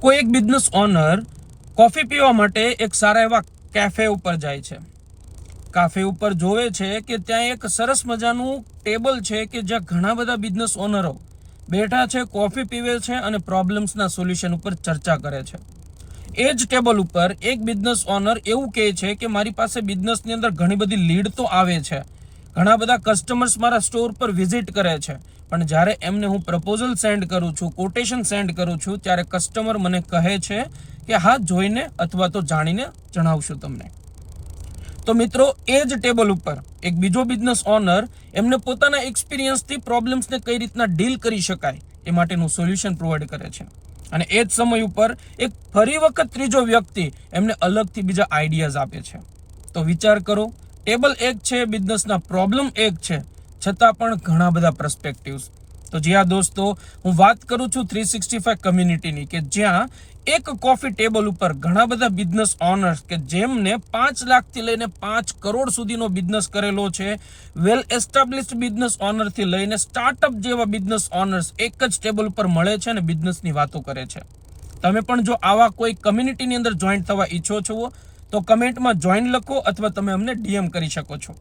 કોઈ એક business owner coffee પીવા માટે એક સારા એવા કેફે ઉપર જાય છે. કાફે ઉપર જોવે છે કે ત્યાં એક સરસ મજાનું ટેબલ છે કે જ્યાં ઘણા બધા બિઝનેસ ઓનરો બેઠા છે, કોફી પીવે છે અને પ્રોબ્લેમ્સના સોલ્યુશન ઉપર ચર્ચા કરે છે. એ જ ટેબલ ઉપર એક બિઝનેસ ઓનર એવું કહે છે કે મારી પાસે બિઝનેસની અંદર ઘણી બધી લીડ તો આવે છે, ઘણા બધા કસ્ટમર્સ મારા સ્ટોર પર વિઝિટ કરે છે, પણ જ્યારે એમને હું પ્રપોઝલ સેન્ડ કરું છું, કોટેશન સેન્ડ કરું છું, ત્યારે કસ્ટમર મને કહે છે કે હા, જોઈને અથવા તો જાણીને જણાવશું તમને. તો મિત્રો, એ જ ટેબલ ઉપર એક બીજો બિઝનેસ ઓનર એમને પોતાના એક્સપિરિયન્સથી પ્રોબ્લેમ્સને કઈ રીતના ડીલ કરી શકાય એ માટેનું સોલ્યુશન પ્રોવાઈડ કરે છે. અને એ જ સમય ઉપર એક ફરી વખત ત્રીજો વ્યક્તિ એમને અલગથી બીજા આઈડિયાઝ આપે છે. તો વિચાર કરો, ટેબલ એક છે, બિઝનેસના પ્રોબ્લેમ એક છે, છતાં પણ ઘણા બધા પર્સપેક્ટિવ્સ. તો જ્યાં દોસ્તો, હું વાત કરું છું 365 કમ્યુનિટીની, કે જ્યાં એક કોફી ટેબલ ઉપર ઘણા બધા બિઝનેસ ઓનર્સ કે જેમને 5 લાખથી લઈને 5 કરોડ સુધીનો બિઝનેસ કરેલો છે, વેલ એસ્ટાબ્લિશ્ડ બિઝનેસ ઓનરથી લઈને સ્ટાર્ટઅપ જેવા બિઝનેસ ઓનર્સ એક જ ટેબલ ઉપર મળે છે અને બિઝનેસની વાતો કરે છે. તમે પણ જો આવા કોઈ કમ્યુનિટીની અંદર જોઈન થવા ઈચ્છો છો તો કમેન્ટમાં જોઈન લખો અથવા તમે અમને ડીએમ કરી શકો છો.